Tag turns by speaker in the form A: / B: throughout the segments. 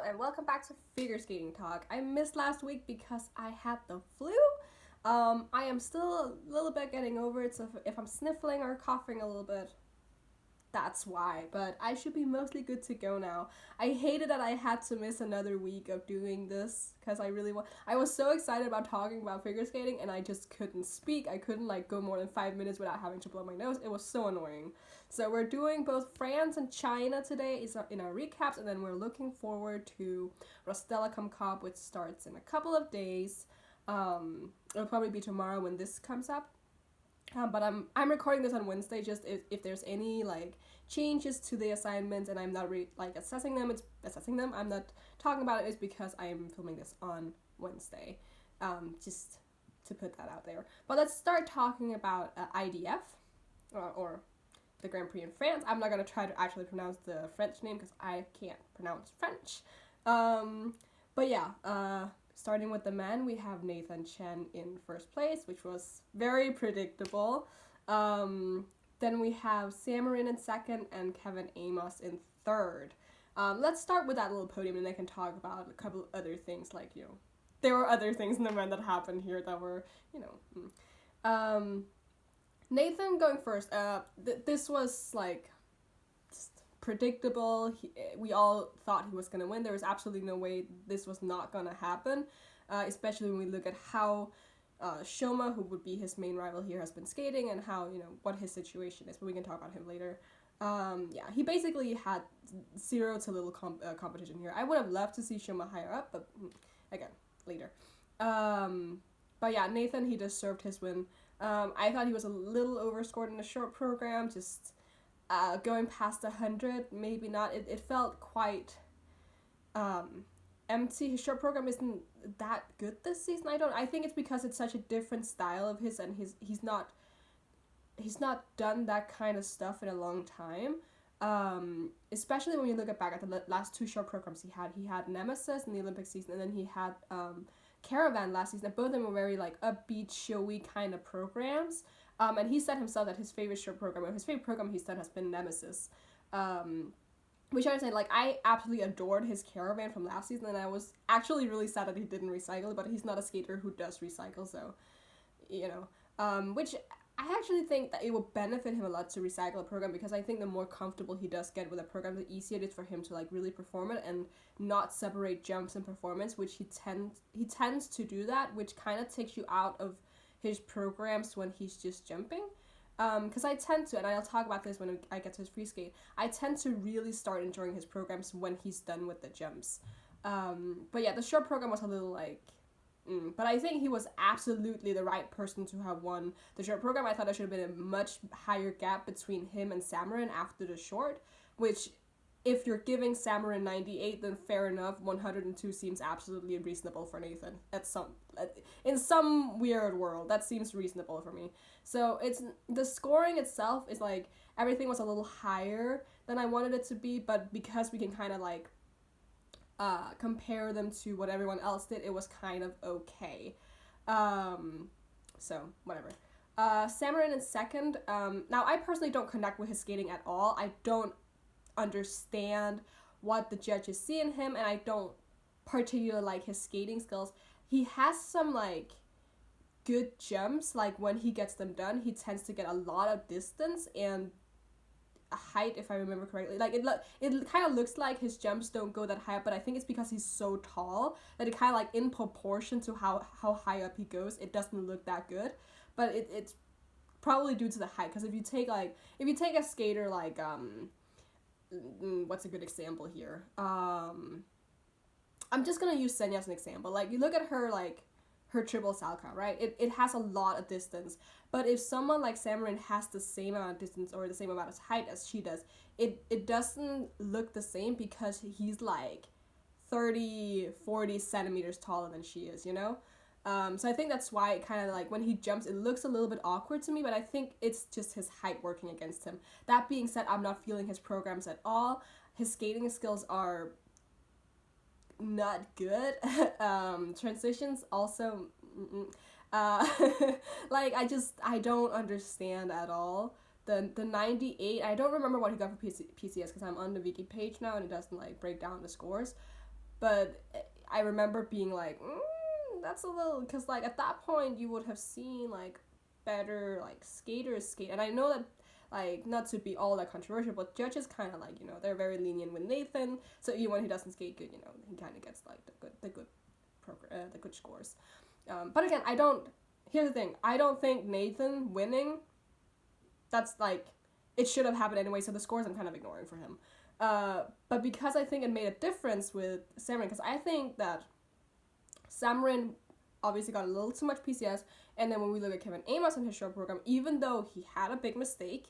A: and welcome back to Figure Skating Talk. I missed last week because I had the flu. I am still a little bit getting over it, so if I'm sniffling or coughing a little bit, that's why. But I should be mostly good to go now. I hated that I had to miss another week of doing this because I was so excited about talking about figure skating and I just couldn't speak. I couldn't go more than 5 minutes without having to blow my nose. It was so annoying. So we're doing both France and China today in our recaps, and then we're looking forward to Rostelecom CoC, which starts in a couple of days. It'll probably be tomorrow when this comes up. But I'm recording this on Wednesday. Just if there's any changes to the assignments and I'm not assessing them, it's assessing them. I'm not talking about it. It's because I'm filming this on Wednesday. Just to put that out there. But let's start talking about IdF or the Grand Prix in France. I'm not gonna try to actually pronounce the French name because I can't pronounce French. But yeah. Starting with the men, we have Nathan Chen in first place, which was very predictable. Then we have Samarin in second and Kevin Amos in third. Let's start with that little podium, and I can talk about a couple other things, there were other things in the men that happened here that were, Nathan going first. This was, just predictable. We all thought he was going to win. There was absolutely no way this was not going to happen, especially when we look at how Shoma, who would be his main rival here, has been skating and how, what his situation is, but we can talk about him later. Yeah, he basically had zero to little competition here. I would have loved to see Shoma higher up, but again, later. But yeah, Nathan, he deserved his win. I thought he was a little overscored in the short program, just going past 100, maybe not. It felt quite empty. His short program isn't that good this season. I think it's because it's such a different style of his, and he's not done that kind of stuff in a long time. Especially when you look back at the last two short programs he had. He had Nemesis in the Olympic season, and then he had Caravan last season. Both of them were very upbeat, showy kind of programs. And he said himself that his favorite short program, or his favorite program he's done, has been Nemesis. Which I would say, I absolutely adored his Caravan from last season, and I was actually really sad that he didn't recycle, but he's not a skater who does recycle, so, which I actually think that it will benefit him a lot to recycle a program, because I think the more comfortable he does get with a program, the easier it is for him to, really perform it and not separate jumps and performance, which he tends to do that, which kind of takes you out of his programs when he's just jumping, because I tend to, and I'll talk about this when I get to his free skate, I tend to really start enjoying his programs when he's done with the jumps. But yeah, the short program was a little but I think he was absolutely the right person to have won the short program. I thought there should have been a much higher gap between him and Samarin after the short, which, if you're giving Samarin 98, then fair enough. 102 seems absolutely reasonable for Nathan. In some weird world, that seems reasonable for me. So it's the scoring itself is everything was a little higher than I wanted it to be, but because we can kind of compare them to what everyone else did, it was kind of okay. So whatever. Samarin in second. Now I personally don't connect with his skating at all. I don't understand what the judges see in him, and I don't particularly like his skating skills. He has some good jumps, when he gets them done he tends to get a lot of distance and height, if I remember correctly. It kind of looks like his jumps don't go that high up, but I think it's because he's so tall that it kind of in proportion to how high up he goes, it doesn't look that good. But it's probably due to the height, because if you take a skater what's a good example here? I'm just gonna use Senya as an example. You look at her her triple salchow, right? It has a lot of distance, but if someone like Samarin has the same amount of distance or the same amount of height as she does, it doesn't look the same, because he's 30-40 centimeters taller than she is, So I think that's why it kind of when he jumps, it looks a little bit awkward to me, but I think it's just his height working against him. That being said, I'm not feeling his programs at all. His skating skills are not good. Transitions also, I don't understand at all. The 98, I don't remember what he got for PCS because I'm on the wiki page now and it doesn't break down the scores. but I remember being like, that's a little, because like at that point you would have seen like better like skaters skate, and I know that like not to be all that controversial, but judges kind of like, you know, they're very lenient with Nathan, so even when he doesn't skate good, you know, he kind of gets like the good scores. But again, here's the thing, I don't think Nathan winning, that's like, it should have happened anyway, so the scores I'm kind of ignoring for him. But because I think it made a difference with Samrin, because I think that Samrin obviously got a little too much PCS, and then when we look at Kevin Amos in his short program, even though he had a big mistake,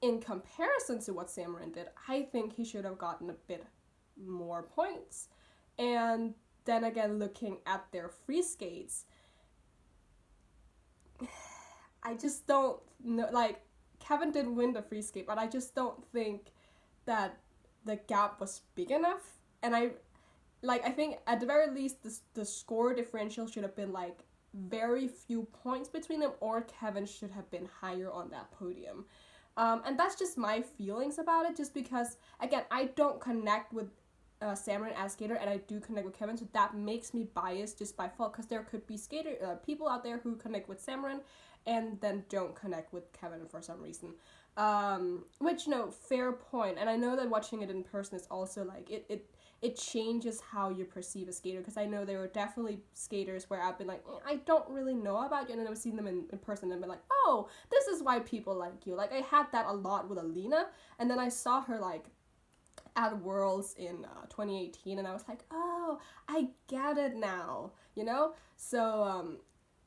A: in comparison to what Samrin did, I think he should have gotten a bit more points. And then again, looking at their free skates, I just don't know, like, Kevin did win the free skate, but I just don't think that the gap was big enough. And I think at the very least the score differential should have been like very few points between them, or Kevin should have been higher on that podium. And that's just my feelings about it, just because, again, I don't connect with Samrin as skater, and I do connect with Kevin, so that makes me biased just by fault, because there could be people out there who connect with Samrin and then don't connect with Kevin for some reason. Which, no, fair point. And I know that watching it in person is also like, it changes how you perceive a skater, because I know there were definitely skaters where I've been like, I don't really know about you, and then I've seen them in person and been like, oh, this is why people like you. Like, I had that a lot with Alina, and then I saw her like at Worlds in 2018, and I was like, oh, I get it now, you know? So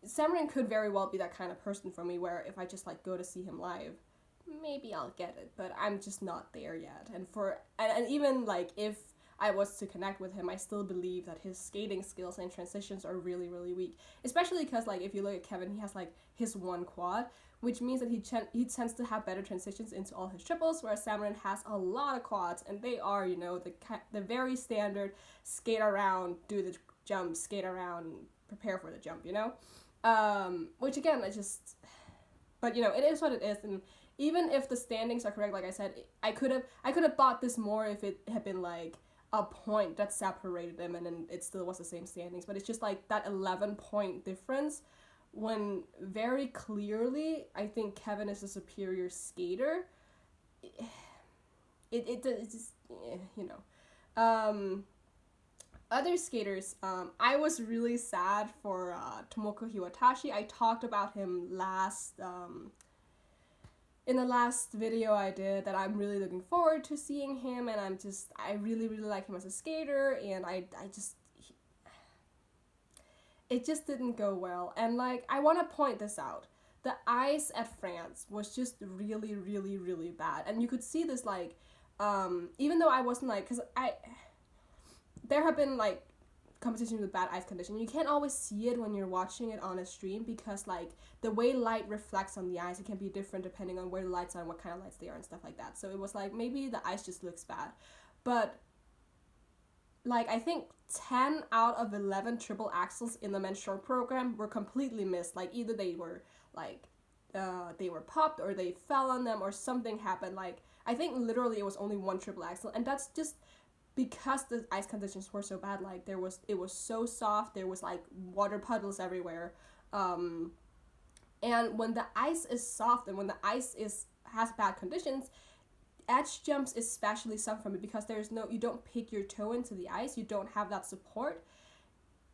A: Samrin could very well be that kind of person for me, where if I just like go to see him live, maybe I'll get it, but I'm just not there yet. And even like if I was to connect with him, I still believe that his skating skills and transitions are really, really weak. Especially because, like, if you look at Kevin, he has, like, his one quad, which means that he tends to have better transitions into all his triples, whereas Samrin has a lot of quads, and they are, you know, the very standard skate around, do the jump, skate around, prepare for the jump, you know? Which, again, but, you know, it is what it is, and even if the standings are correct, like I said, I could have bought this more if it had been, like, a point that separated them, and then it still was the same standings. But it's just like that 11-point difference, when very clearly I think Kevin is a superior skater. It's just, you know. Other skaters, I was really sad for Tomoko Hiwatashi. I talked about him in the last video I did, that I'm really looking forward to seeing him, and I really, really like him as a skater, and it just didn't go well. And like, I want to point this out. The ice at France was just really, really, really bad, and you could see this, like, even though I wasn't like, because there have been like competitions with bad ice conditions. You can't always see it when you're watching it on a stream, because like the way light reflects on the ice, it can be different depending on where the lights are and what kind of lights they are and stuff like that. So it was like, maybe the ice just looks bad, but like I think 10 out of 11 triple axels in the men's short program were completely missed. Like either they were like they were popped, or they fell on them, or something happened. Like I think literally it was only one triple axel, and that's just because the ice conditions were so bad. Like it was so soft, there was like water puddles everywhere, and when the ice is soft and when the ice has bad conditions, edge jumps especially suffer from it, because you don't pick your toe into the ice, you don't have that support.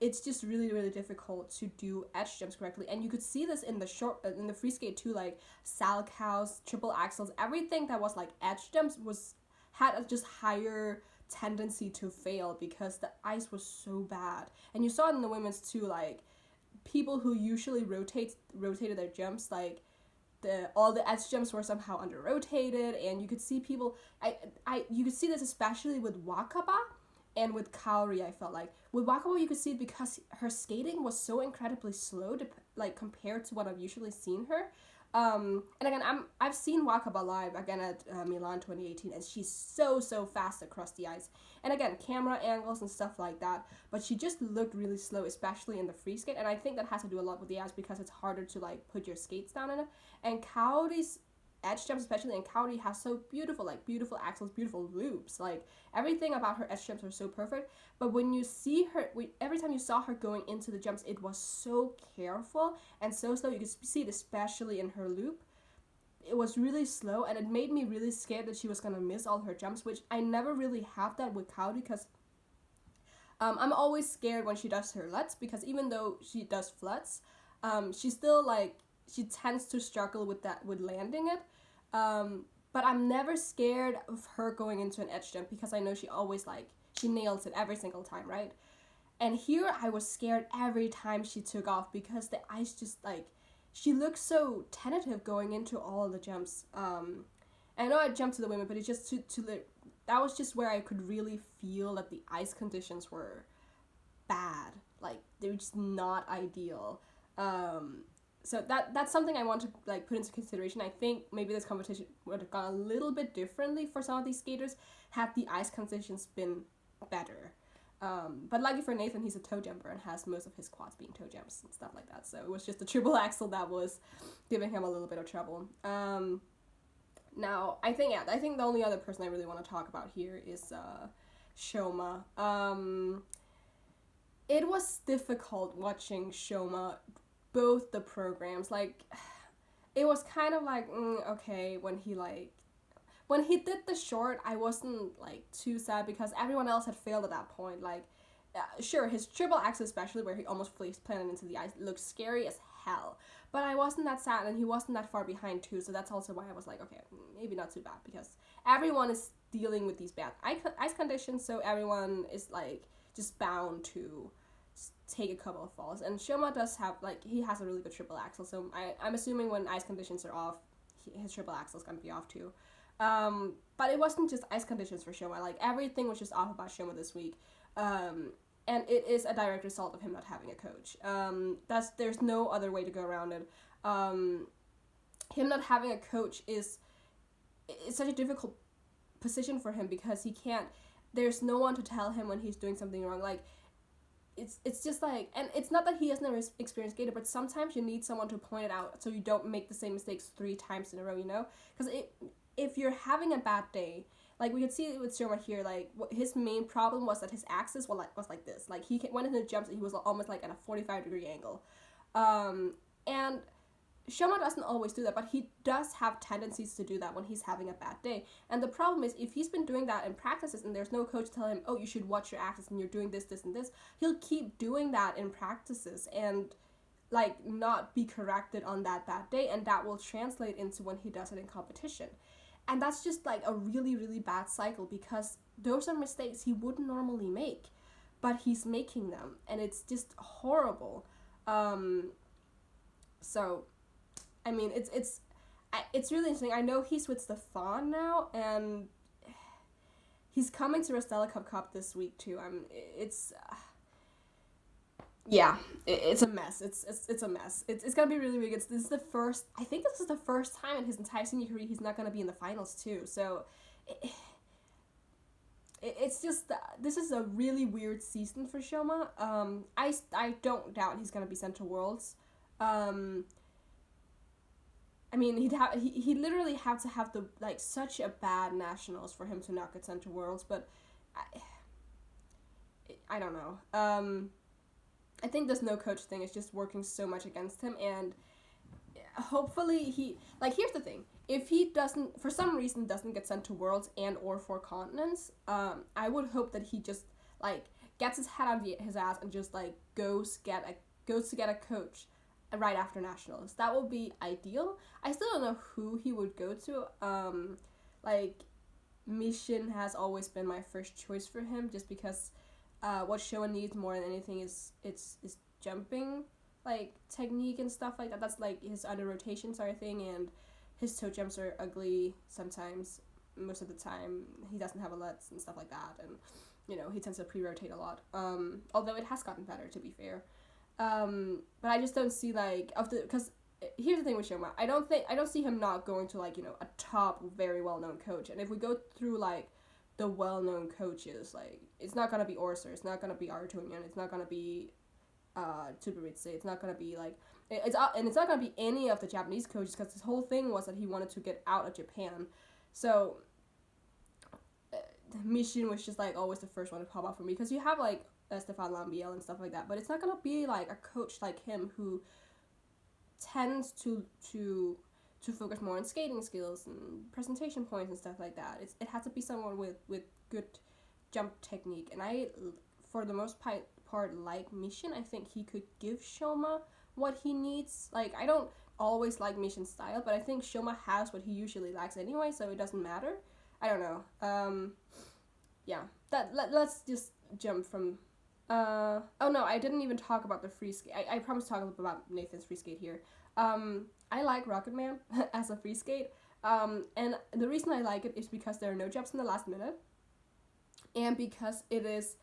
A: It's just really, really difficult to do edge jumps correctly, and you could see this in the free skate too. Like Salchows, triple axels, everything that was like edge jumps had a just higher tendency to fail because the ice was so bad. And you saw it in the women's too, like people who usually rotated their jumps, like all the edge jumps were somehow under rotated, and you could see people you could see this especially with Wakaba and with Kaori. I felt like with Wakaba you could see it because her skating was so incredibly slow like compared to what I've usually seen her. And again, I've seen Wakaba live again at Milan 2018, and she's so fast across the ice. And again, camera angles and stuff like that, but she just looked really slow, especially in the free skate. And I think that has to do a lot with the ice, because it's harder to like put your skates down in it. And Kaori's edge jumps, especially in Kaori, has so beautiful, like beautiful axles, beautiful loops. Like everything about her edge jumps are so perfect. But when you see her, every time you saw her going into the jumps, it was so careful and so slow. You could see it especially in her loop. It was really slow, and it made me really scared that she was gonna miss all her jumps, which I never really have that with Kaori, because I'm always scared when she does her lets, because even though she does flats, she still, like, she tends to struggle with landing it. But I'm never scared of her going into an edge jump, because I know she always, like, she nails it every single time, right? And here I was scared every time she took off, because the ice just, like, she looks so tentative going into all the jumps. And I know I jumped to the women, but it's just that was just where I could really feel that the ice conditions were bad. Like, they were just not ideal. So that's something I want to, like, put into consideration. I think maybe this competition would have gone a little bit differently for some of these skaters had the ice conditions been better. But lucky for Nathan, he's a toe jumper and has most of his quads being toe jumps and stuff like that. So it was just the triple axel that was giving him a little bit of trouble. Now, I think the only other person I really want to talk about here is Shoma. It was difficult watching Shoma, both the programs. Like, it was kind of like, okay, when he did the short, I wasn't, like, too sad, because everyone else had failed at that point. Like, sure, his triple axel especially, where he almost face planted into the ice, looked scary as hell. But I wasn't that sad, and he wasn't that far behind too, so that's also why I was like, okay, maybe not too bad, because everyone is dealing with these bad ice conditions, so everyone is, like, just bound to take a couple of falls. And Shoma does have, like, he has a really good triple axel, so I'm assuming when ice conditions are off, his triple axel is going to be off too. But it wasn't just ice conditions for Shoma. Like, everything was just off about Shoma this week. And it is a direct result of him not having a coach. There's no other way to go around it. Him not having a coach it's such a difficult position for him, because there's no one to tell him when he's doing something wrong. Like, it's just like, and it's not that he has never experienced skater, but sometimes you need someone to point it out so you don't make the same mistakes 3 times in a row, you know? Because if you're having a bad day, like, we could see it with Shoma here, like, his main problem was that his axis was like this. Like, he went into the jumps and he was almost, like, at a 45-degree angle. And Shoma doesn't always do that, but he does have tendencies to do that when he's having a bad day. And the problem is, if he's been doing that in practices and there's no coach to tell him, oh, you should watch your axis and you're doing this, this, and this, he'll keep doing that in practices and, like, not be corrected on that bad day, and that will translate into when he does it in competition. And that's just, like, a really, really bad cycle, because those are mistakes he wouldn't normally make, but he's making them, and it's just horrible. So, I mean, it's really interesting. I know he's with Stefan now, and he's coming to Rostelecom Cup this week too. It's a mess. It's a mess. It's gonna be really, really good. This is the first. I think this is the first time in his entire senior career he's not gonna be in the finals too. So, it's just this is a really weird season for Shoma. I don't doubt he's gonna be sent to Worlds. I mean, he'd literally have to have such a bad nationals for him to not get sent to Worlds, but I don't know. I think this no coach thing is just working so much against him, and hopefully here's the thing. If he doesn't, for some reason, doesn't get sent to Worlds and or 4 continents, I would hope that he just, gets his head out of his ass and just, goes to get a coach right after nationals. That will be ideal. I still don't know who he would go to. Mishin has always been my first choice for him, just because what Showa needs more than anything is jumping, technique and stuff like that. That's his under rotations are a thing, and his toe jumps are ugly sometimes. Most of the time he doesn't have a lets and stuff like that, and he tends to pre-rotate a lot, although it has gotten better, to be fair. But I just don't see because here's the thing with Shoma. I don't see him not going to a top very well-known coach. And if we go through the well-known coaches, it's not gonna be Orser, it's not gonna be Artunian, it's not gonna be Tsuburitsu. It's not gonna be like and it's not gonna be any of the Japanese coaches, because his whole thing was that he wanted to get out of Japan. So Mishin was just like always the first one to pop up for me, because you have like Stefan Lambiel and stuff like that, but it's not gonna be like a coach like him who tends to focus more on skating skills and presentation points and stuff like that. It has to be someone with good jump technique, and I, for the most part, like Mishin. I think he could give Shoma what he needs. Like, I don't always like Mishin's style, but I think Shoma has what he usually lacks anyway, so it doesn't matter. I don't know. Yeah. Let's just jump from... oh no, I didn't even talk about the free skate. I promised to talk about Nathan's free skate here. I like Rocket Man as a free skate. And the reason I like it is because there are no jumps in the last minute, and because it is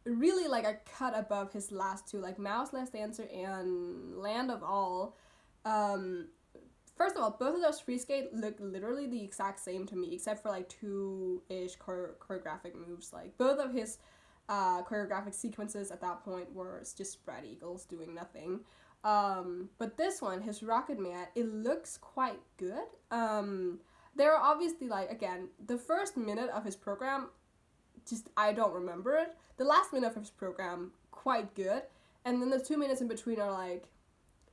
A: really like a cut above his last two, like Mao's Last Dancer and Land of All. First of all, both of those free skate look literally the exact same to me, except for like two-ish choreographic moves. Like, both of his choreographic sequences at that point were just spread eagles doing nothing. But this one, his Rocket Man, it looks quite good. There are obviously, like, again, the first minute of his program, just, I don't remember it. The last minute of his program, quite good. And then the 2 minutes in between are like,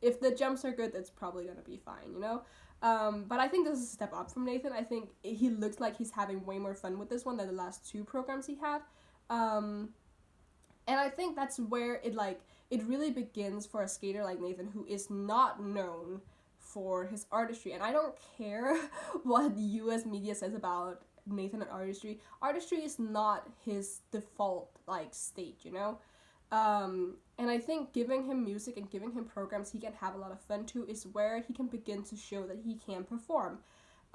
A: if the jumps are good, that's probably gonna be fine, you know? But I think this is a step up from Nathan. I think he looks like he's having way more fun with this one than the last two programs he had. And I think that's where it really begins for a skater like Nathan, who is not known for his artistry. And I don't care what the US media says about Nathan and artistry. Artistry is not his default, like, state, you know? And I think giving him music and giving him programs he can have a lot of fun to is where he can begin to show that he can perform.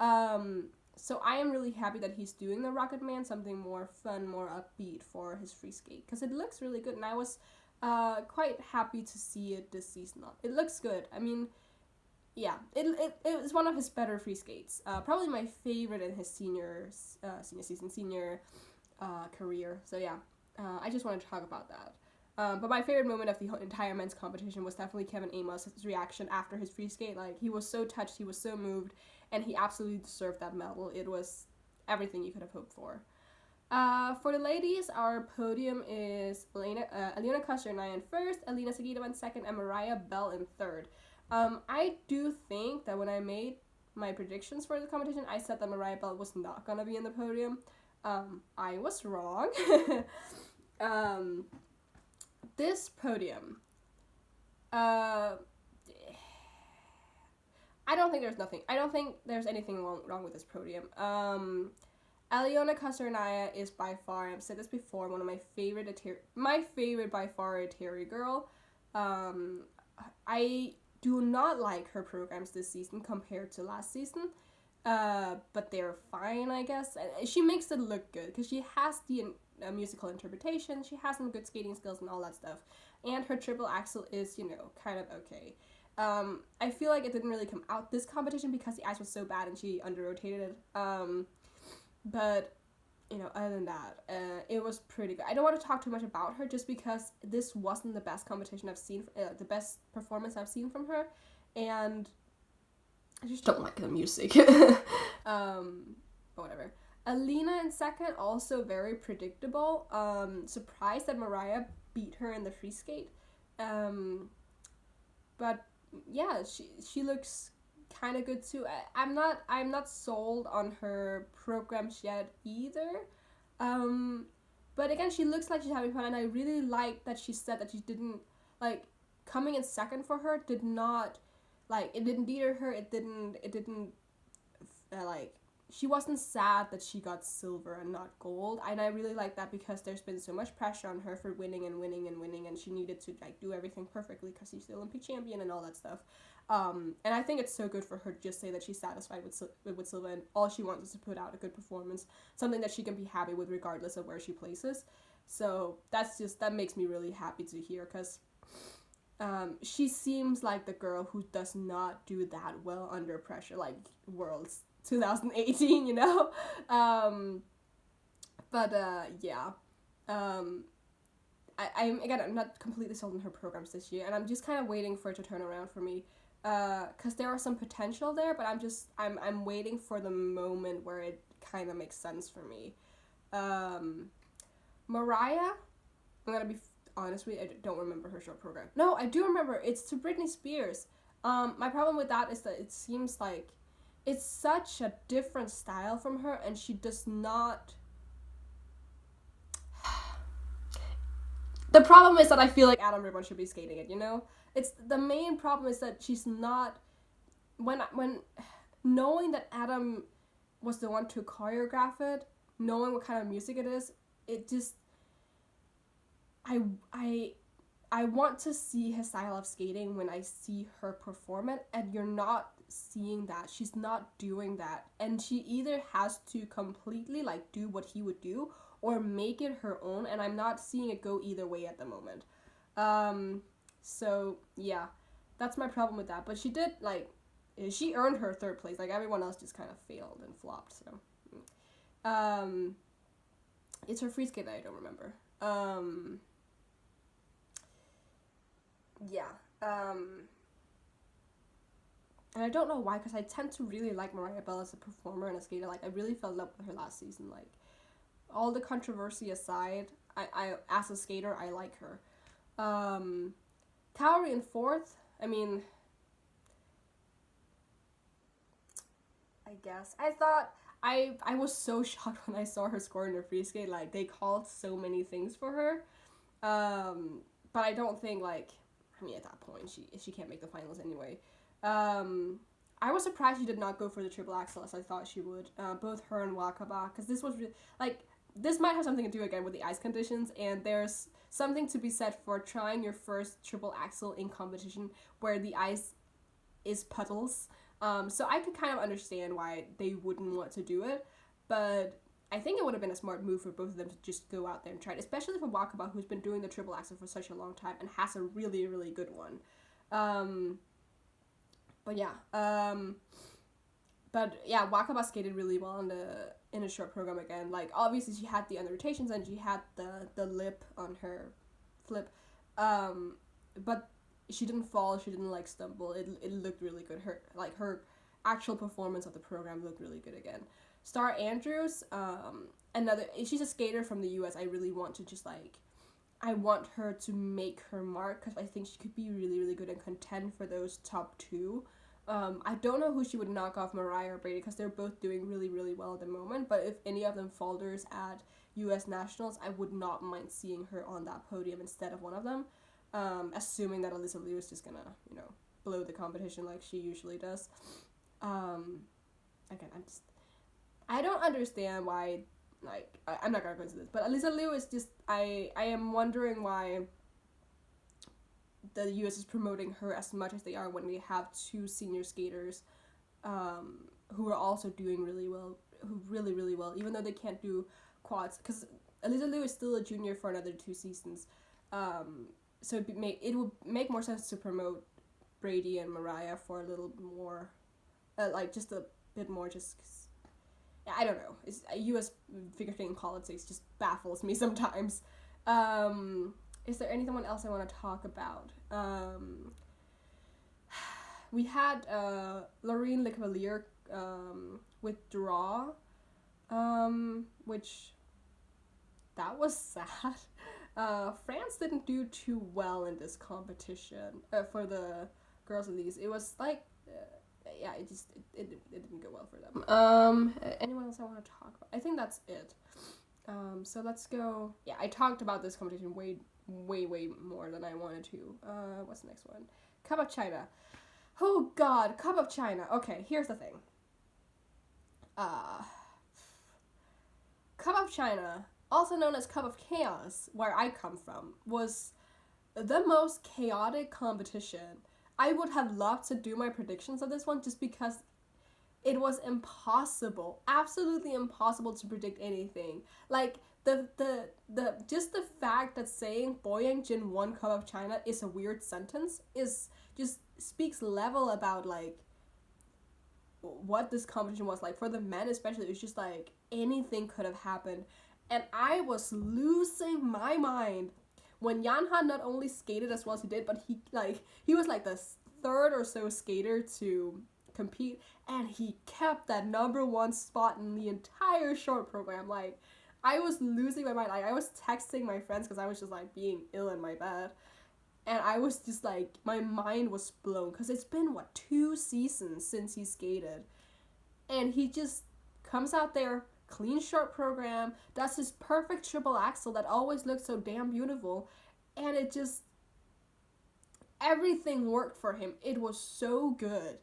A: So I am really happy that he's doing the Rocket Man, something more fun, more upbeat for his free skate, because it looks really good, and I was quite happy to see it this season. It looks good. I mean, yeah, it was one of his better free skates. Probably my favorite in his senior career. So yeah, I just wanted to talk about that. But my favorite moment of the entire men's competition was definitely Kevin Amos' reaction after his free skate. Like, he was so touched, he was so moved, and he absolutely deserved that medal. It was everything you could have hoped for. For the ladies, our podium is Aliona Kosternaya in first, Alina Sagitova in second, and Mariah Bell in third. I do think that when I made my predictions for the competition, I said that Mariah Bell was not gonna be in the podium. I was wrong. This podium, I don't think there's anything wrong with this podium. Aliona Kosternaya is by far, I've said this before, one of my favorite by far Terry girl. I do not like her programs this season compared to last season, but they're fine, I guess. She makes it look good because she has the musical interpretation, she has some good skating skills and all that stuff, and her triple axel is, kind of okay. I feel like it didn't really come out this competition because the ice was so bad and she under-rotated it. But, other than that, it was pretty good. I don't want to talk too much about her just because this wasn't the best competition I've seen, the best performance I've seen from her, and I just don't like the music. But whatever. Alina in second, also very predictable. Surprised that Mariah beat her in the free skate. But yeah, she looks kind of good too. I'm not sold on her programs yet either. But again, she looks like she's having fun, and I really like that she said that she didn't, like, coming in second for her did not, like, it didn't deter her. It didn't like, she wasn't sad that she got silver and not gold, and I really like that because there's been so much pressure on her for winning, and she needed to, like, do everything perfectly because she's the Olympic champion and all that stuff. And I think it's so good for her to just say that she's satisfied with silver, and all she wants is to put out a good performance, something that she can be happy with regardless of where she places. So that makes me really happy to hear, because she seems like the girl who does not do that well under pressure, like Worlds 2018, I'm not completely sold on her programs this year, and I'm just kind of waiting for it to turn around for me. Because there are some potential there, but I'm waiting for the moment where it kind of makes sense for me. Mariah, I'm gonna be honest with you, I don't remember her short program. No, I do remember. It's to Britney Spears. My problem with that is that it seems like it's such a different style from her, and she does not. The problem is that I feel like Adam Ribbon should be skating it, you know? It's the main problem is that she's not when knowing that Adam was the one to choreograph it, knowing what kind of music it is, it just I want to see his style of skating when I see her perform it, and you're not seeing that. She's not doing that, and she either has to completely like do what he would do or make it her own, and I'm not seeing it go either way at the moment. So yeah, that's my problem with that. But she did like, she earned her third place. Like everyone else just kind of failed and flopped. So, it's her free skate that I don't remember. Yeah. And I don't know why, because I tend to really like Mariah Bell as a performer and a skater. Like I really fell in love with her last season. Like all the controversy aside, I as a skater I like her. Kaori in fourth. I mean, I guess I thought I was so shocked when I saw her score in her free skate. Like they called so many things for her, but I don't think like, I mean at that point she can't make the finals anyway. I was surprised she did not go for the triple axel as I thought she would. Both her and Wakaba, because this was like, this might have something to do again with the ice conditions, and there's something to be said for trying your first triple axel in competition where the ice is puddles. So I could kind of understand why they wouldn't want to do it, but I think it would have been a smart move for both of them to just go out there and try it, especially for Wakaba, who's been doing the triple axel for such a long time and has a really, really good one. But yeah, Wakaba skated really well in a short program again. Like obviously she had the under rotations and she had the lip on her flip, but she didn't fall. She didn't like stumble. It looked really good. Her actual performance of the program looked really good again. Star Andrews, she's a skater from the US. I really want to just like, I want her to make her mark because I think she could be really, really good and contend for those top two. I don't know who she would knock off, Mariah or Brady, because they're both doing really, really well at the moment. But if any of them falters at US Nationals, I would not mind seeing her on that podium instead of one of them. Assuming that Alyssa Liu is just gonna, blow the competition like she usually does. Again, I don't understand why, like, I'm not gonna go into this, but Alyssa Liu is just, I am wondering why the US is promoting her as much as they are when they have two senior skaters who are also doing really well, even though they can't do quads, because Alyssa Liu is still a junior for another 2 seasons. So it would make more sense to promote Brady and Mariah for a little more, just a bit more, just 'cause, I don't know. It's U.S. figure skating politics just baffles me sometimes. Is there anyone else I want to talk about? We had Lorraine Lecavalier withdraw, which that was sad. France didn't do too well in this competition for the girls of these. It was like, it didn't go well for them. Anyone else I want to talk about? I think that's it. So let's go. Yeah, I talked about this competition way more than I wanted to. What's the next one? Cup of China. Oh God, Cup of China. Okay, here's the thing. Cup of China, also known as Cup of Chaos, where I come from, was the most chaotic competition. I would have loved to do my predictions of this one just because it was impossible, absolutely impossible to predict anything. Like, just the fact that saying Boyang Jin won Cup of China is a weird sentence is just speaks level about, like, what this competition was like. For the men especially, it was just like anything could have happened. And I was losing my mind when Yanhan not only skated as well as he did, but he was like the third or so skater to compete, and he kept that number one spot in the entire short program. Like, I was losing my mind. Like, I was texting my friends because I was just like being ill in my bed, and I was just like, my mind was blown because it's been 2 seasons since he skated, and he just comes out there, clean short program, does his perfect triple axel that always looks so damn beautiful, and it just, everything worked for him. It was so good.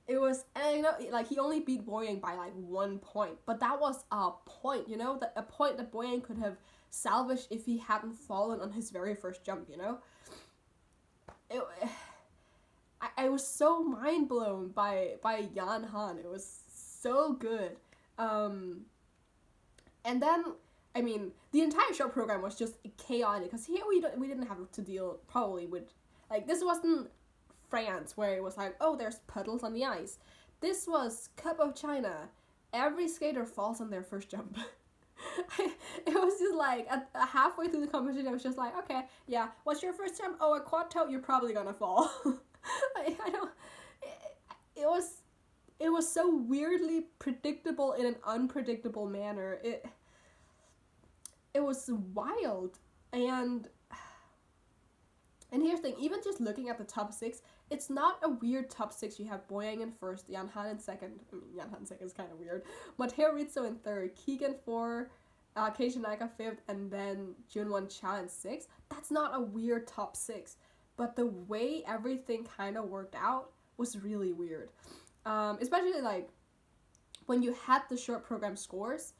A: It was, and I know, like, he only beat Boyang by like 1 point, but that was a point, you know, a point that Boyang could have salvaged if he hadn't fallen on his very first jump, you know. I was so mind blown by Yan Han. It was so good. And then, I mean, the entire show program was just chaotic, because here we didn't have to deal probably with, like, this wasn't France where it was like, oh, there's puddles on the ice. This was Cup of China. Every skater falls on their first jump. It was just like, halfway through the competition, I was just like, okay, yeah, what's your first jump? Oh, a quad toe, you're probably gonna fall. I don't, it was so weirdly predictable in an unpredictable manner. It was wild. And here's the thing, even just looking at the top 6, it's not a weird top 6. You have Boyang in first, Yanhan in second. I mean, Yanhan in second is kind of weird. Mateo Rizzo in third, Keegan 4, Keiji Tanaka 5th, and then Junwon Cha in 6th. That's not a weird top 6. But the way everything kind of worked out was really weird. Especially, like, when you had the short program scores,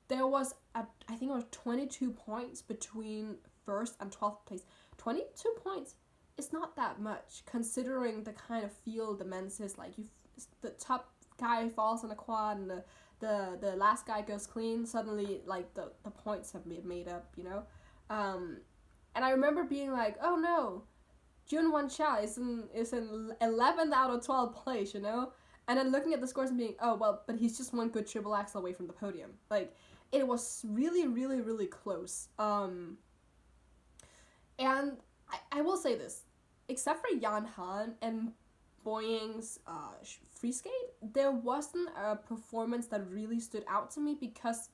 A: there was, I think it was 22 points between first and 12th place. 22 points is not that much, considering the kind of field the men's is. Like, the top guy falls on a quad and the last guy goes clean, suddenly, like, the points have been made up, you know? And I remember being like, oh no, Junwon Cha is in 11th out of 12th place, you know? And then looking at the scores and being, oh, well, but he's just one good triple axel away from the podium. Like, it was really, really, really close. And I will say this, except for Yan Han and Boyang's free skate, there wasn't a performance that really stood out to me because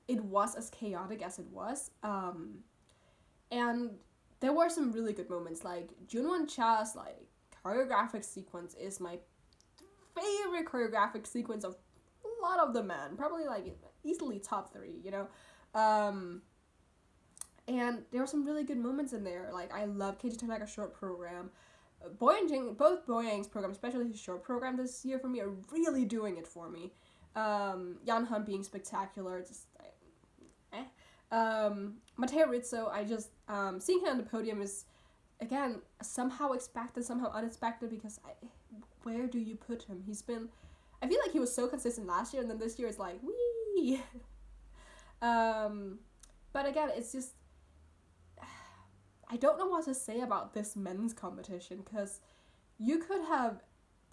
A: it was as chaotic as it was. And there were some really good moments, like Junwon Cha's like choreographic sequence is my favorite choreographic sequence of a lot of the men, probably like easily top 3, you know. And there were some really good moments in there. Like, I love Keiji Tanaka's short program. Both Boyang's programs, especially his short program this year for me, are really doing it for me. Yan Han being spectacular, just Mateo Rizzo, I just seeing him on the podium is, again, somehow expected, somehow unexpected, because where do you put him? I feel like he was so consistent last year, and then this year it's like, wee. But again, it's just, I don't know what to say about this men's competition, because you could have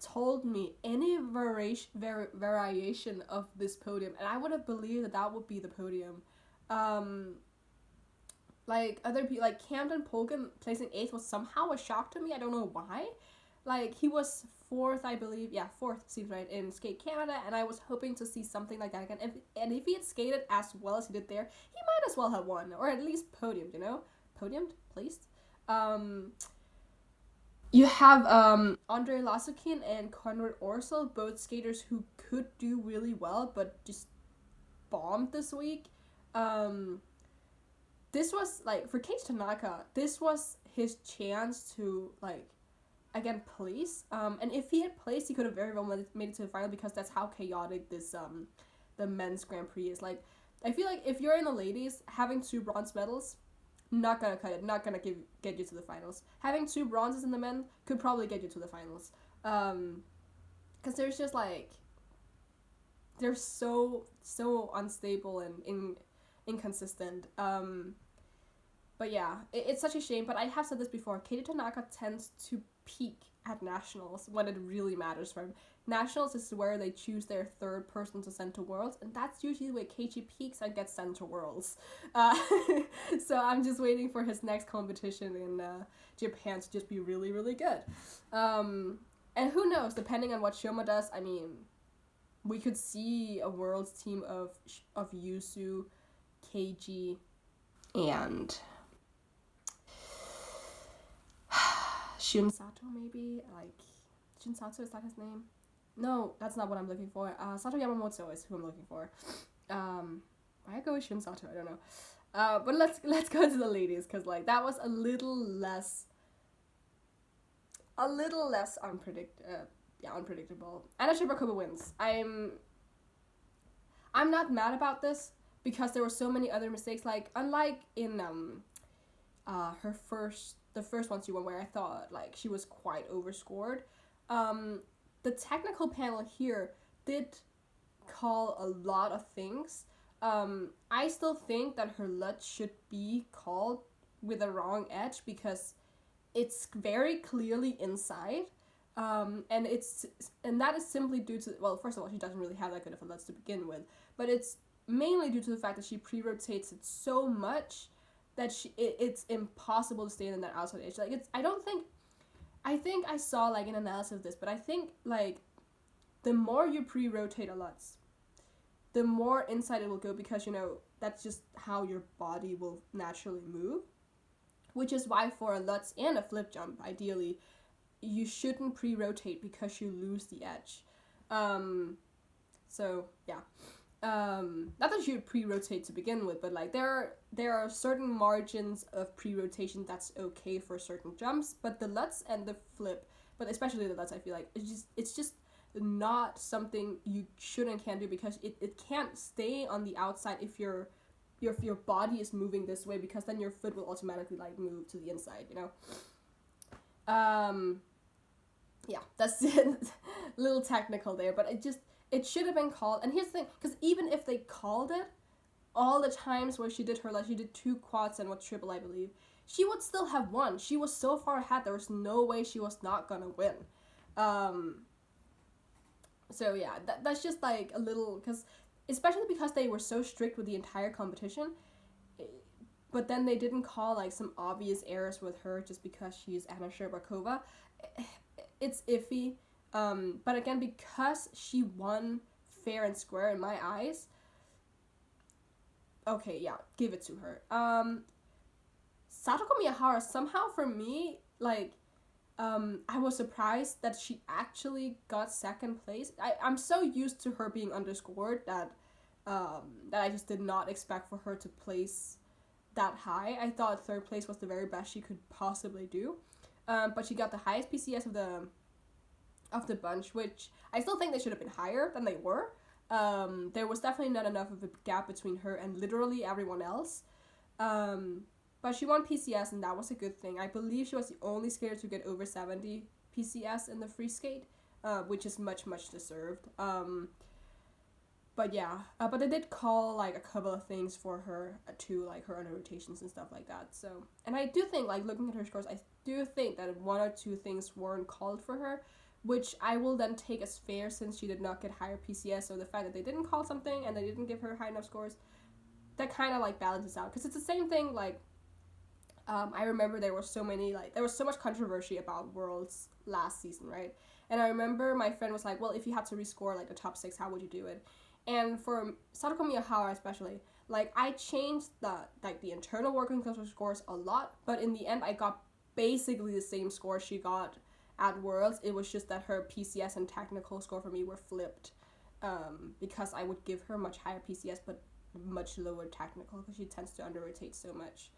A: told me any variation of this podium, and I would have believed that would be the podium. Like, other people, like Camden Polgan placing 8th was somehow a shock to me. I don't know why. Like, he was 4th, I believe. Yeah, 4th, seems right, in Skate Canada, and I was hoping to see something like that again. And if he had skated as well as he did there, he might as well have won, or at least podiumed, you know? Podiumed? Placed? You have Andre Lasukin and Conrad Orsel, both skaters who could do really well, but just bombed this week. This was, like, for Keiji Tanaka, this was his chance to, like, again, place. And if he had placed, he could have very well made it to the final, because that's how chaotic this, the men's Grand Prix is. Like, I feel like if you're in the ladies, having 2 bronze medals, not gonna cut it, not gonna get you to the finals. Having 2 bronzes in the men could probably get you to the finals. Because there's just, like, they're so unstable and inconsistent. But yeah, it's such a shame, but I have said this before, Keiji Tanaka tends to peak at nationals when it really matters for him. Nationals is where they choose their third person to send to Worlds, and that's usually where Keiichi peaks and gets sent to Worlds. So I'm just waiting for his next competition in Japan to just be really, really good. And who knows, depending on what Shoma does, I mean, we could see a Worlds team of Yusu, Keiji, and Shunsato, maybe? Like, Shunsato, is that his name? No, that's not what I'm looking for. Sato Yamamoto is who I'm looking for. Why I go with Shunsato, I don't know. But let's go to the ladies, because, like, that was a little less unpredictable. Anna Shibakova wins. I'm not mad about this, because there were so many other mistakes. Like, unlike in the first one she won, where I thought like she was quite overscored, the technical panel here did call a lot of things. I still think that her LUT should be called with a wrong edge, because it's very clearly inside. And that is simply due to, well, first of all, she doesn't really have that good of a LUTs to begin with, but it's mainly due to the fact that she pre-rotates it so much that it's impossible to stay in that outside edge. Like, I think I saw like an analysis of this, but I think like the more you pre-rotate a LUTs, the more inside it will go, because, you know, that's just how your body will naturally move, which is why for a LUTs and a flip jump, ideally, you shouldn't pre-rotate, because you lose the edge. So yeah. Not that you would pre-rotate to begin with, but like there are certain margins of pre-rotation that's okay for certain jumps, but the LUTs and the flip, but especially the LUTs, I feel like it's just not something you should and can do, because it can't stay on the outside if your body is moving this way, because then your foot will automatically like move to the inside, you know. Yeah, that's a little technical there, but it should have been called. And here's the thing, because even if they called it, all the times where she did her, like, she did 2 quads and 1 triple, I believe, she would still have won. She was so far ahead, there was no way she was not gonna win. So yeah, that's just like a little, because especially because they were so strict with the entire competition, but then they didn't call like some obvious errors with her just because she's Anna Shcherbakova. It's iffy. But again, because she won fair and square in my eyes, okay, yeah, give it to her. Satoko Miyahara, somehow for me, like, I was surprised that she actually got second place. I'm so used to her being underscored that I just did not expect for her to place that high. I thought third place was the very best she could possibly do. But she got the highest PCS of the bunch, which I still think they should have been higher than they were. There was definitely not enough of a gap between her and literally everyone else. But she won PCS, and that was a good thing. I believe she was the only skater to get over 70 PCS in the free skate, which is much, much deserved. But yeah, but they did call like a couple of things for her too, like her under rotations and stuff like that. So, and I do think, like, looking at her scores, I do think that 1 or 2 things weren't called for her, which I will then take as fair since she did not get higher PCS. So the fact that they didn't call something and they didn't give her high enough scores, that kind of like balances out. Because it's the same thing, like, I remember there was so much controversy about Worlds last season, right? And I remember my friend was like, well, if you had to rescore like the top 6, how would you do it? And for Satoko Miyahara especially, like, I changed the internal working cluster scores a lot, but in the end I got basically the same score she got at Worlds. It was just that her PCS and technical score for me were flipped, because I would give her much higher PCS but much lower technical, because she tends to under-rotate so much.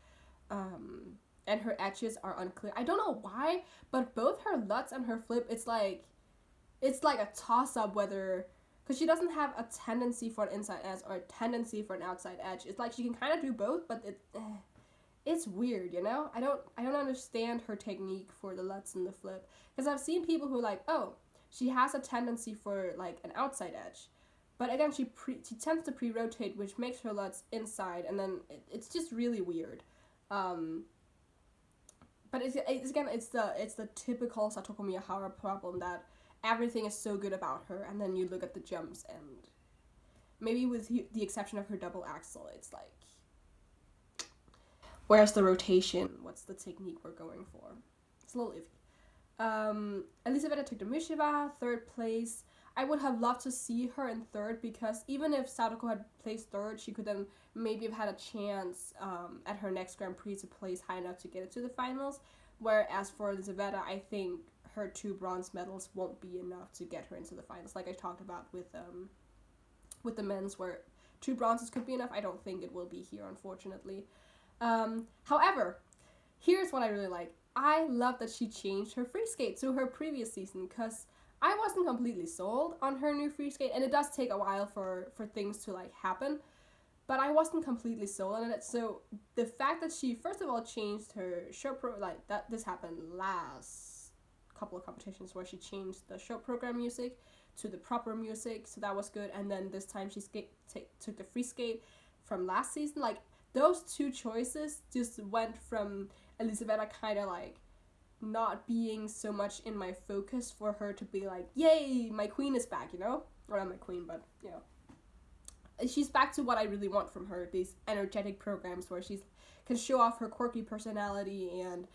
A: And her edges are unclear. I don't know why, but both her LUTs and her flip, it's like a toss-up whether, because she doesn't have a tendency for an inside edge or a tendency for an outside edge. It's like she can kind of do both, but it's weird, you know? I don't understand her technique for the LUTs and the flip, because I've seen people who are like, oh, she has a tendency for like an outside edge, but again, she tends to pre-rotate, which makes her LUTs inside, and then it's just really weird. but it's again, it's the typical Satoko Miyahara problem that everything is so good about her, and then you look at the jumps, and maybe with the exception of her double axel, it's like, where's the rotation? What's the technique we're going for? It's a little iffy. Elisabetta took the Mishiva, third place. I would have loved to see her in third, because even if Sadako had placed third, she could then maybe have had a chance at her next Grand Prix to place high enough to get it to the finals. Whereas for Elisabetta, I think her 2 bronze medals won't be enough to get her into the finals. Like I talked about with the men's, where 2 bronzes could be enough. I don't think it will be here, unfortunately. However, here's what I really like. I love that she changed her free skate to her previous season, because I wasn't completely sold on her new free skate, and it does take a while for things to like happen, but I wasn't completely sold on it. So the fact that she first of all changed her show like that, this happened last couple of competitions where she changed the show program music to the proper music, so that was good. And then this time she took the free skate from last season. Like those 2 choices just went from Elisabetta kind of like not being so much in my focus for her to be like, yay, my queen is back, you know? Or not my queen, but, you know. She's back to what I really want from her, these energetic programs where she can show off her quirky personality and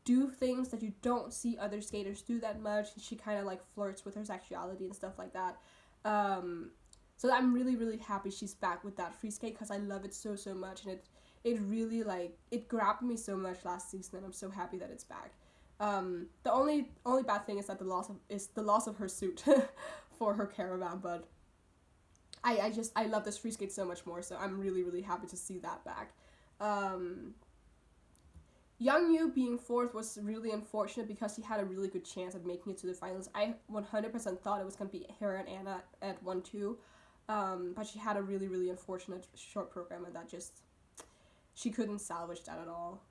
A: do things that you don't see other skaters do that much. She kind of like flirts with her sexuality and stuff like that. So I'm really, really happy she's back with that free skate, because I love it so, so much, and it really like, it grabbed me so much last season, and I'm so happy that it's back. The only bad thing is that the loss of her suit for her caravan, but I love this free skate so much more, so I'm really, really happy to see that back. Young Yu being 4th was really unfortunate, because he had a really good chance of making it to the finals. I 100% thought it was going to be her and Anna at 1-2, but she had a really, really unfortunate short program, and that just, she couldn't salvage that at all.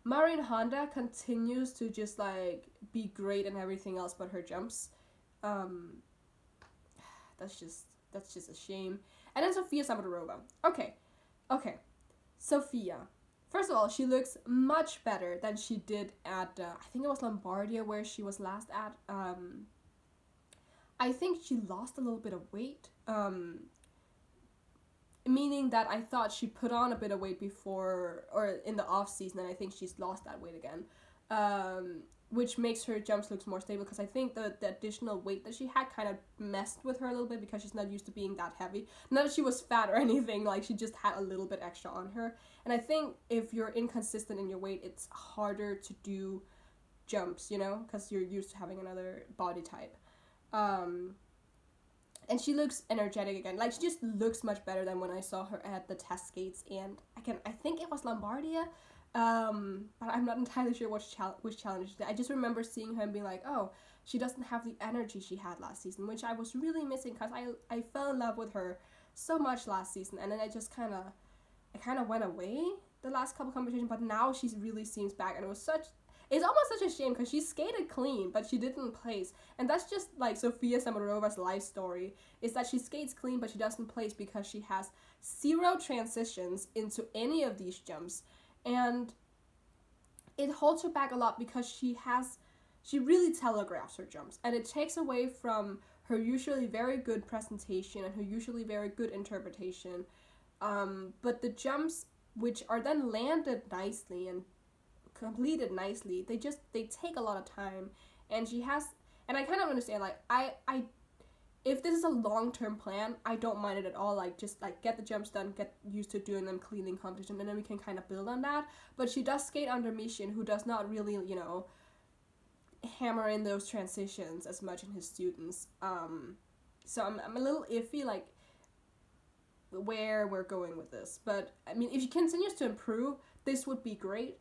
A: Marin Honda continues to just like be great in everything else but her jumps. That's just a shame. And then Sofia Samarova. Okay. Sofia. First of all, she looks much better than she did at I think it was Lombardia where she was last at. I think she lost a little bit of weight. Meaning that I thought she put on a bit of weight before, or in the off season, and I think she's lost that weight again, which makes her jumps look more stable, because I think the additional weight that she had kind of messed with her a little bit, because she's not used to being that heavy. Not that she was fat or anything, like she just had a little bit extra on her, and I think if you're inconsistent in your weight, it's harder to do jumps, you know, because you're used to having another body type. And she looks energetic again. Like, she just looks much better than when I saw her at the test skates. And I think it was Lombardia, but I'm not entirely sure which challenge she did. I just remember seeing her and being like, oh, she doesn't have the energy she had last season, which I was really missing, because I fell in love with her so much last season. And then I kind of went away the last couple competitions, but now she really seems back. And it's almost such a shame, because she skated clean, but she didn't place. And that's just like Sofia Samarova's life story, is that she skates clean, but she doesn't place because she has 0 transitions into any of these jumps. And it holds her back a lot, because she really telegraphs her jumps. And it takes away from her usually very good presentation and her usually very good interpretation. But the jumps, which are then landed nicely and completed nicely, they take a lot of time, and I kind of understand, like, I if this is a long-term plan, I don't mind it at all, like, just like get the jumps done, get used to doing them cleanly in competition, and then we can kind of build on that. But she does skate under Mission, who does not really, you know, hammer in those transitions as much in his students, so I'm a little iffy, like, where we're going with this. But I mean, if she continues to improve, this would be great.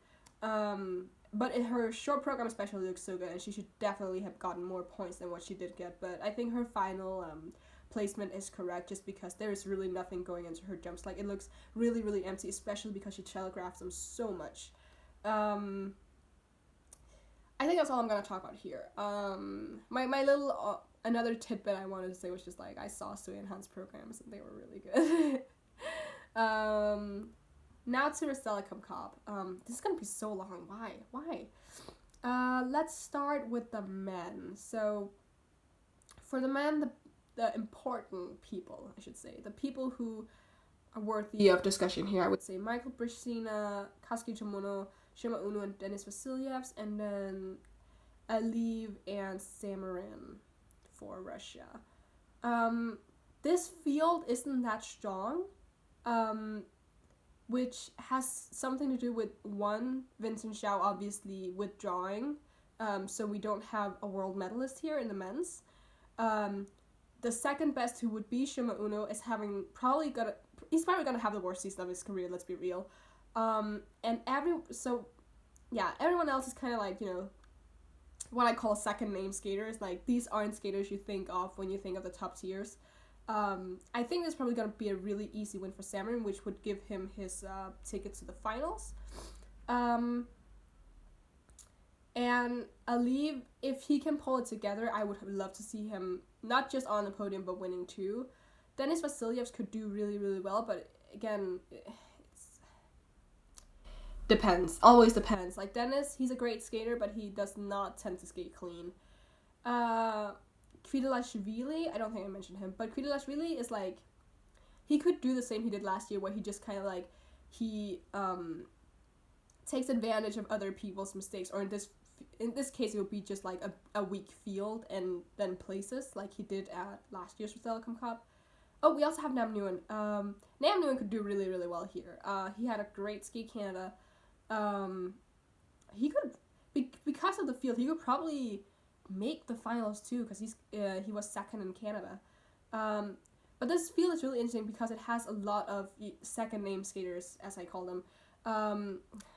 A: But her short program especially looks so good, and she should definitely have gotten more points than what she did get. But I think her final placement is correct, just because there is really nothing going into her jumps. Like, it looks really, really empty, especially because she telegraphs them so much. I think that's all I'm gonna talk about here. My little another tidbit I wanted to say was just like, I saw Sui and Han's programs and they were really good. now to Rostelecom Cup. This is gonna be so long. Why? Let's start with the men. So, for the men, the important people, I should say, the people who are worthy of discussion here, I would say Michael Brishina, Kazuki Tomono, Shima Uno, and Denis Vasilyevs, and then Aliv and Samarin for Russia. This field isn't that strong, which has something to do with, one, Vincent Xiao obviously withdrawing, so we don't have a world medalist here in the men's. The second best, who would be Shima Uno, is probably gonna have the worst season of his career, let's be real. And everyone else is kind of like, what I call second name skaters. Like, these aren't skaters you think of when you think of the top tiers. I think this is probably going to be a really easy win for Samarin, which would give him his ticket to the finals. And Aliv, if he can pull it together, I would love to see him not just on the podium, but winning too. Denis Vasilyevs could do really, really well, but again, always depends. Like, Denis, he's a great skater, but he does not tend to skate clean. Kvidilashvili, I don't think I mentioned him, but Kvidilashvili is like, he could do the same he did last year, where he just kind of like, he takes advantage of other people's mistakes, or in this case it would be just like a weak field and then places, like he did at last year's Rostelecom Cup. Oh, we also have Nam Nguyen. Nam Nguyen could do really, really well here. He had a great Skate Canada. He could, because of the field, he could probably make the finals too, because he was second in Canada. But this field is really interesting because it has a lot of second name skaters, as I call them. I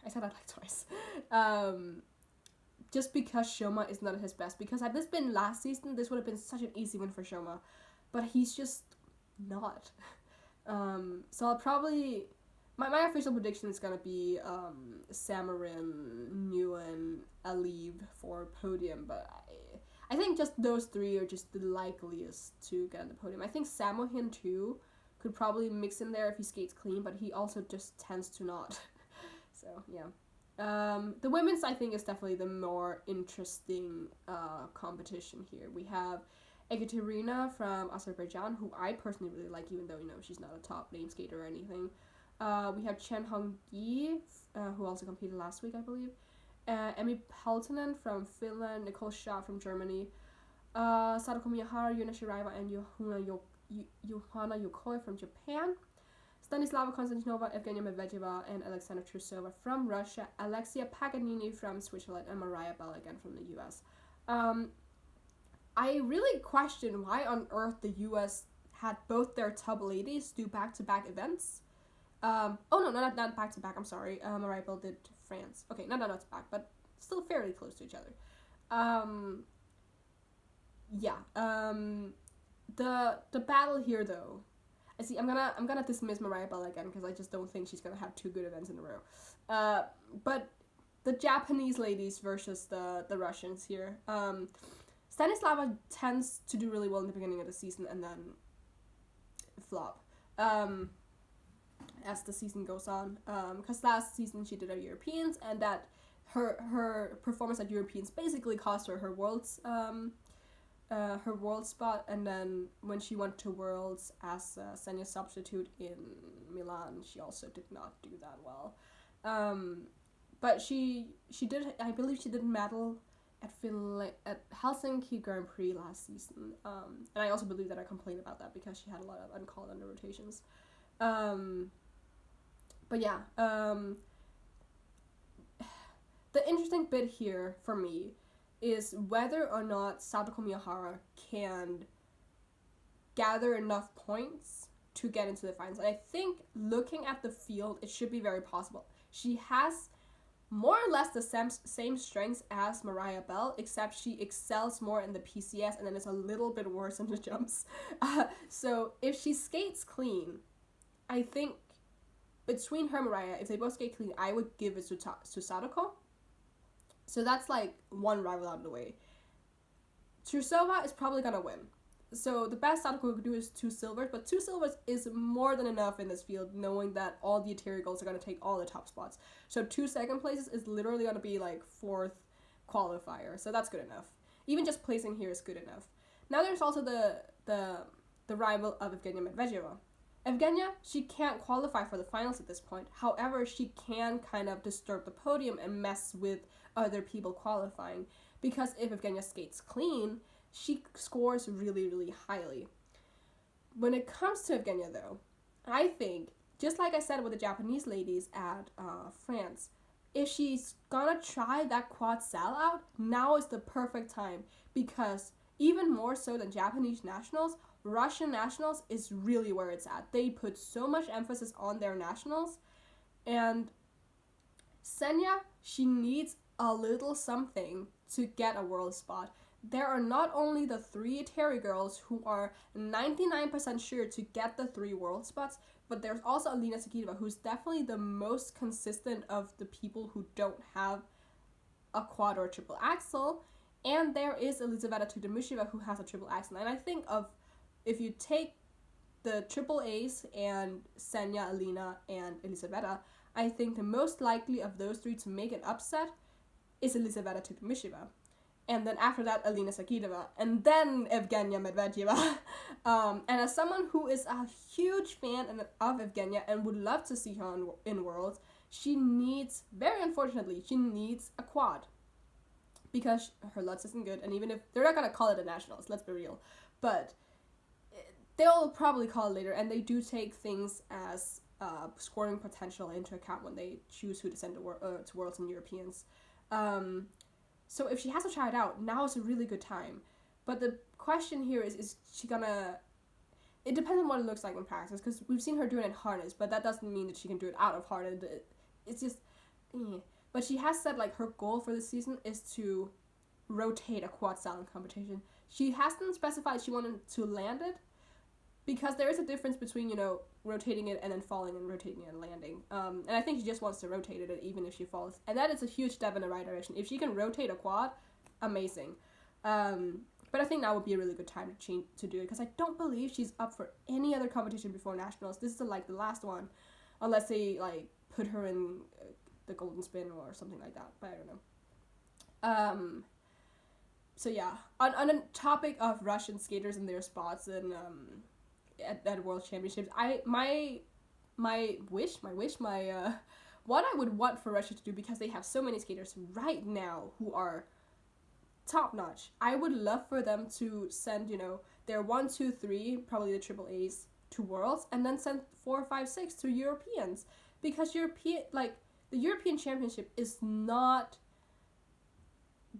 A: said that like twice. Just because Shoma is not at his best. Because had this been last season, this would have been such an easy win for Shoma. But he's just not. So I'll probably... My official prediction is going to be Samarin, Nguyen, Aliv for podium. But I think just those three are just the likeliest to get on the podium. I think Samohin too could probably mix in there if he skates clean, but he also just tends to not. So, yeah. The women's, I think, is definitely the more interesting competition here. We have Ekaterina from Azerbaijan, who I personally really like, even though, she's not a top name skater or anything. We have Chen Hongyi, who also competed last week, I believe. Emi Peltonen from Finland, Nicole Shaw from Germany, Sadako Miyahara, Yuna Shiraiba, and Johanna Yokoi from Japan. Stanislava Konstantinova, Evgenia Medvedeva, and Alexandra Trusova from Russia, Alexia Paganini from Switzerland, and Mariah Bell again from the US. I really question why on earth the US had both their top ladies do back-to-back events. Not back-to-back, I'm sorry. Mariah Bell did France. Okay, not back, but still fairly close to each other. The battle here, though, I'm gonna dismiss Mariah Bell again because I just don't think she's gonna have two good events in a row. But the Japanese ladies versus the Russians here. Stanislava tends to do really well in the beginning of the season and then flop as the season goes on. Because last season she did her Europeans, and that her performance at Europeans basically cost her world's world spot, and then when she went to Worlds as a senior substitute in Milan, she also did not do that well. But she did, I believe she did medal at Helsinki Grand Prix last season. And I also believe that I complained about that because she had a lot of uncalled under rotations. But yeah, the interesting bit here for me is whether or not Sadako Miyahara can gather enough points to get into the finals. And I think looking at the field, it should be very possible. She has more or less the same strengths as Mariah Bell, except she excels more in the PCS and then is a little bit worse in the jumps. So if she skates clean, I think between her and Mariah, if they both skate clean, I would give it to Sadako. So that's like one rival out of the way. Trusova is probably gonna win. so the best outcome we could do is 2 silvers, but 2 silvers is more than enough in this field, knowing that all the Ethereal girls are going to take all the top spots. So 2 second places is literally going to be like 4th qualifier, so that's good enough. Even just placing here is good enough. Now there's also the rival of Evgenia Medvedeva. Evgenia, she can't qualify for the finals at this point. However, she can kind of disturb the podium and mess with other people qualifying, because if Evgenia skates clean, she scores really, really highly. When it comes to Evgenia, though, I think, just like I said with the Japanese ladies at France, if she's gonna try that quad sal out, now is the perfect time, because even more so than Japanese nationals, Russian nationals is really where it's at. They put so much emphasis on their nationals, and Senya, she needs a little something to get a world spot. There are not only the 3 Terry girls who are 99% sure to get the 3 world spots, but there's also Alina Sakitova, who's definitely the most consistent of the people who don't have a quad or triple axel, and there is Elizaveta Tudormusheva, who has a triple axel. And I think if you take the triple A's and Senya, Alina, and Elizaveta, I think the most likely of those 3 to make an upset is Elizaveta Tudormusheva. And then after that, Alina Sakitova, and then Evgenia Medvedeva. And as someone who is a huge fan of Evgenia and would love to see her in Worlds, she needs, very unfortunately, she needs a quad. Because her Lutz isn't good, and even if, they're not going to call it a Nationals, let's be real. But they'll probably call it later, and they do take things as scoring potential into account when they choose who to send to Worlds and Europeans. So if she has to try it out, now is a really good time. But the question here is she gonna... It depends on what it looks like in practice, because we've seen her do it in harness, but that doesn't mean that she can do it out of harness. It's just... But she has said, like, her goal for this season is to rotate a quad style in competition. She hasn't specified she wanted to land it, because there is a difference between, rotating it and then falling and rotating it and landing. And I think she just wants to rotate it even if she falls. And that is a huge step in the right direction. If she can rotate a quad, amazing. But I think now would be a really good time to do it, because I don't believe she's up for any other competition before Nationals. This is the last one, unless they put her in the Golden Spin or something like that. But I don't know. So yeah, on the topic of Russian skaters and their spots and at World Championships, what I would want for Russia to do, because they have so many skaters right now who are top notch, I would love for them to send, their 1, 2, 3, probably the triple A's to Worlds, and then send 4, 5, 6 to Europeans, because the European Championship is not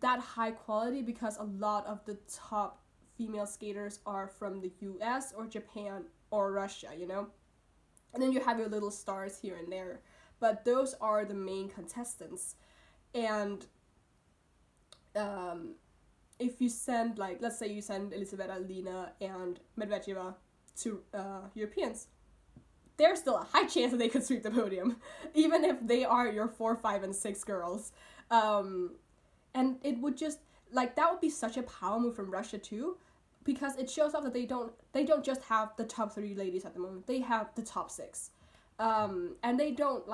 A: that high quality, because a lot of the top female skaters are from the US or Japan or Russia, And then you have your little stars here and there, but those are the main contestants. And if you send, let's say you send Elizaveta, Lina, and Medvedeva to Europeans, there's still a high chance that they could sweep the podium, even if they are your 4, 5, and 6 girls. And it would just, that would be such a power move from Russia too, because it shows off that they don't just have the top 3 ladies at the moment, they have the top 6. And they don't,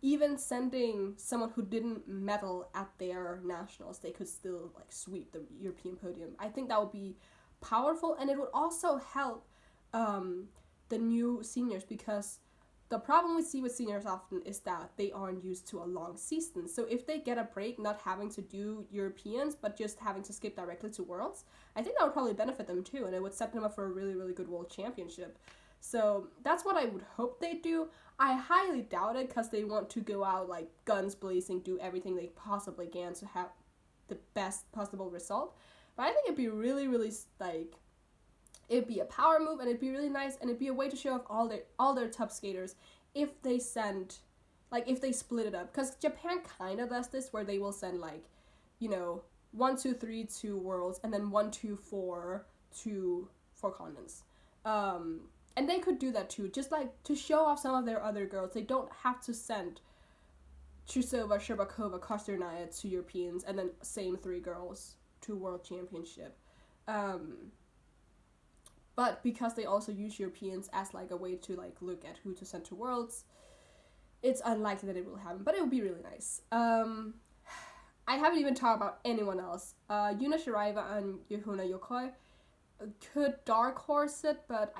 A: even sending someone who didn't medal at their nationals, they could still, sweep the European podium. I think that would be powerful, and it would also help the new seniors, because the problem we see with seniors often is that they aren't used to a long season. So if they get a break, not having to do Europeans, but just having to skip directly to Worlds, I think that would probably benefit them too, and it would set them up for a really, really good World Championship. So that's what I would hope they do. I highly doubt it, because they want to go out guns blazing, do everything they possibly can to have the best possible result. But I think it'd be really, really, it'd be a power move, and it'd be really nice, and it'd be a way to show off all their top skaters if they send, if they split it up. Because Japan kind of does this, where they will send, 1, 2, 3 to Worlds, and then 1, 2, 4 to 4 continents. And they could do that too, just to show off some of their other girls. They don't have to send Trusova, Sherbakova, Kosternaya to Europeans, and then same 3 girls to World Championship. But because they also use Europeans as like a way to like look at who to send to Worlds, it's unlikely that it will happen, but it would be really nice. I haven't even talked about anyone else. Yuna Shiraiba and Yuhuna Yokoi could dark horse it, but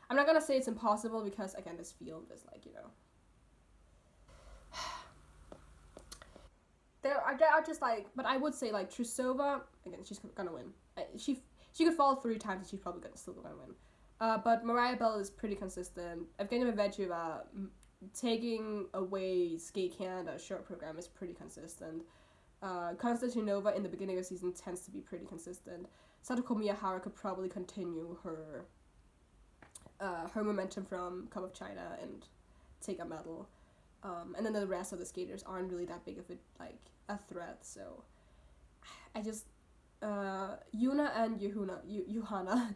A: I'm not gonna say it's impossible because again, this field is like, you know, there are just like, but I would say like Trusova, again, she's gonna win. She could fall 3 times and she's probably still gonna win. But Mariah Bell is pretty consistent. Evgenia Medvedeva, taking away Skate Canada's short program, is pretty consistent. Konstantinova in the beginning of the season tends to be pretty consistent. Satoko Miyahara could probably continue her momentum from Cup of China and take a medal. And then the rest of the skaters aren't really that big of a threat. So I just Yuna and Yuhana.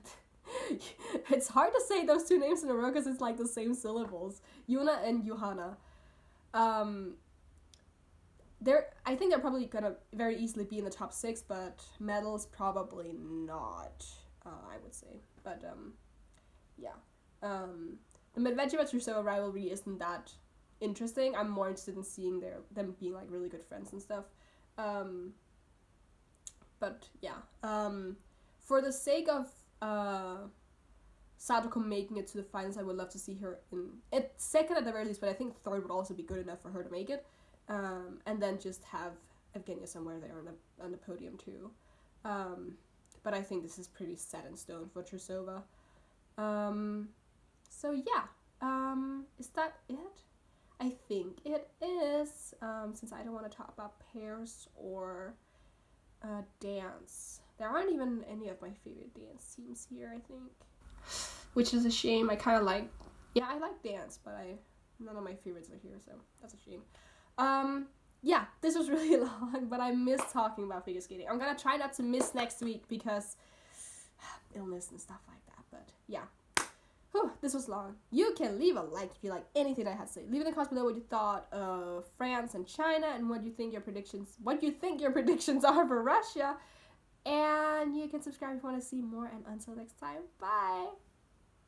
A: It's hard to say those 2 names in a row because it's like the same syllables. Yuna and Yuhana. I think they're probably gonna very easily be in the top 6, but medals probably not. I would say, but yeah. The Medvedeva-Trusova rivalry isn't that interesting. I'm more interested in seeing them being like really good friends and stuff. But yeah. For the sake of Sadako making it to the finals, I would love to see her in second at the very least, but I think third would also be good enough for her to make it. And then just have Evgenia somewhere there on the podium too. But I think this is pretty set in stone for Trusova. So yeah, is that it? I think it is, since I don't want to talk about pairs or dance. There aren't even any of my favorite dance teams here, I think. Which is a shame. I kind of like, I like dance, but none of my favorites are here, so that's a shame. Yeah, this was really long, but I miss talking about figure skating. I'm gonna try not to miss next week because illness and stuff like that, but yeah. Whew, this was long. You can leave a like if you like anything I had to say. Leave in the comments below what you thought of France and China and what you think your predictions are for Russia. And you can subscribe if you want to see more, and until next time, bye!